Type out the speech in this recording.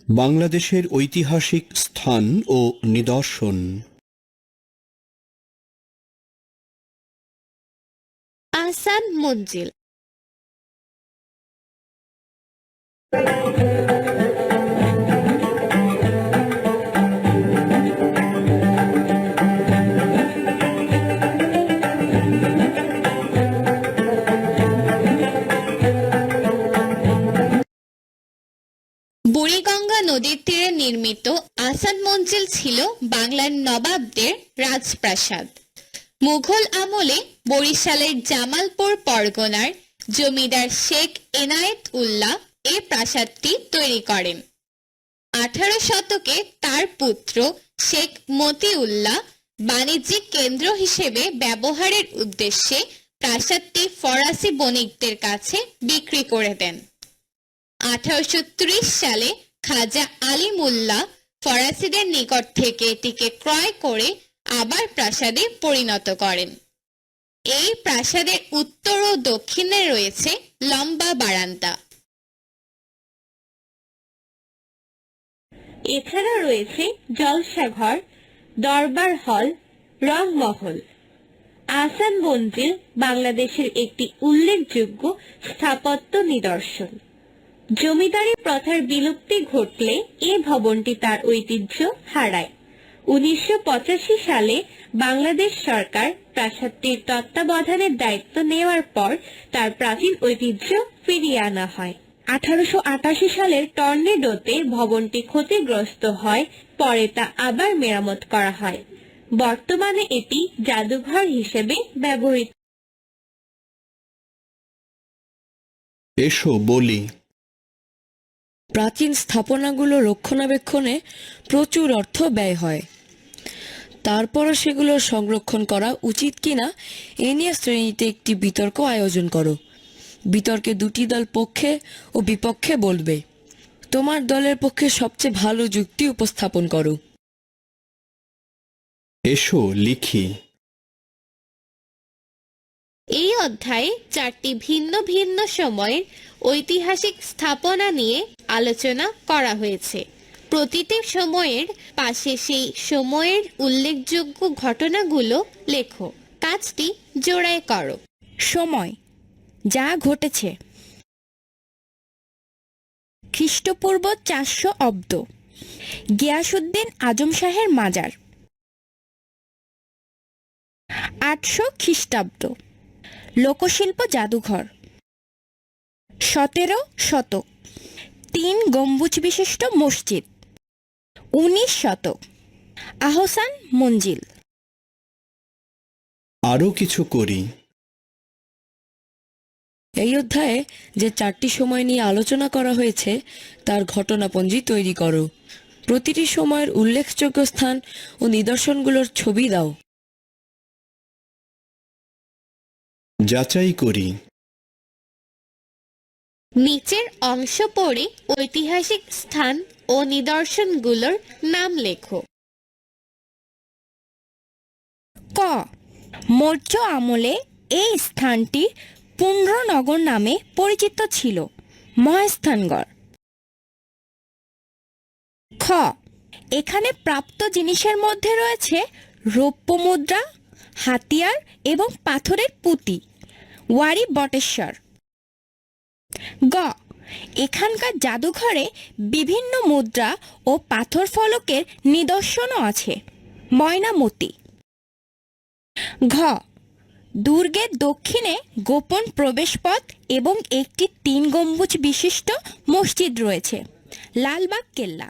বাংলাদেশের ঐতিহাসিক স্থান ও নিদর্শন। আহসান মঞ্জিল। বুড়িগঙ্গা নদীর তীরে নির্মিত আহসান মঞ্জিল ছিল বাংলার নবাবদের রাজপ্রাসাদ। মুঘল আমলে বরিশালের জামালপুর পরগনার জমিদার শেখ এনায়েত উল্লাহ এই প্রাসাদটি তৈরি করেন। 18 শতকে তার পুত্র শেখ মতিউল্লাহ বাণিজ্যিক কেন্দ্র হিসেবে ব্যবহারের উদ্দেশ্যে প্রাসাদটি ফরাসি বণিকদের কাছে বিক্রি করে দেন। 1830 সালে খাজা আলিমুল্লাহ ফরাসিদের নিকট থেকে এটিকে ক্রয় করে আবার প্রাসাদে পরিণত করেন। এই প্রাসাদের উত্তর ও দক্ষিণে রয়েছে লম্বা বারান্দা। এছাড়া রয়েছে জলসাঘর, দরবার হল, রংমহল। আহসান মঞ্জিল বাংলাদেশের একটি উল্লেখযোগ্য স্থাপত্য নিদর্শন। জমিদারি প্রথার বিলুপ্তি ঘটলে এ ভবনটি তার ঐতিহ্য হারায়। 1985 সালে বাংলাদেশ সরকার প্রাসাদটির তত্ত্বাবধানের দায়িত্ব নেওয়ার পর তার প্রাচীন ঐতিহ্য ফিরিয়ে আনা হয়। 1888 সালের টর্নেডোতে ভবনটি ক্ষতিগ্রস্ত হয়, পরে তা আবার মেরামত করা হয়। বর্তমানে এটি জাদুঘর হিসেবে ব্যবহৃত। এসো বলি। প্রাচীন স্থাপনাগুলো রক্ষণাবেক্ষণে প্রচুর অর্থ ব্যয় হয়। তারপরও সেগুলোর সংরক্ষণ করা উচিত কিনা এ নিয়ে শ্রেণীতে একটি বিতর্ক আয়োজন করো। বিতর্কে দুটি দল পক্ষে ও বিপক্ষে বলবে। তোমার দলের পক্ষে সবচেয়ে ভালো যুক্তি উপস্থাপন করো। এসো লিখি। এই অধ্যায়ে 4টি ভিন্ন ভিন্ন সময়ের ঐতিহাসিক স্থাপনা নিয়ে আলোচনা করা হয়েছে। প্রতিটি সময়ের পাশে সেই সময়ের উল্লেখযোগ্য ঘটনাগুলো লেখো। কাজটি জোড়ায় করো। সময় যা ঘটেছে: খ্রিস্টপূর্ব 400 অব্দ, গিয়াসউদ্দিন আজম শাহের মাজার। 800 খ্রিস্টাব্দ, লোকশিল্প জাদুঘর। 17 শতক, 3 গম্বুজ বিশিষ্ট মসজিদ। 19 শতক, আহসান মঞ্জিল। আরো কিছু করি। এই অধ্যায়ে যে 4টি সময় নিয়ে আলোচনা করা হয়েছে তার ঘটনাপঞ্জি তৈরি করো। প্রতিটি সময়ের উল্লেখযোগ্য স্থান ও নিদর্শনগুলোর ছবি দাও। যাচাই করি। নিচের অংশ পড়ে ঐতিহাসিক স্থান ও নিদর্শনগুলোর নাম লেখো। ক, মৌর্য আমলে এই স্থানটি পুণ্ড্রনগর নামে পরিচিত ছিল। মহাস্থানগড়। খ, এখানে প্রাপ্ত জিনিসের মধ্যে রয়েছে রৌপ্য মুদ্রা, হাতিয়ার এবং পাথরের পুঁতি। ওয়ারি বটেশ্বর। গ, এখানকার জাদুঘরে বিভিন্ন মুদ্রা ও পাথর ফলকের নিদর্শনও আছে। ময়নামতি। ঘ, দুর্গের দক্ষিণে গোপন প্রবেশপথ এবং একটি 3 গম্বুজ বিশিষ্ট মসজিদ রয়েছে। লালবাগ কেল্লা।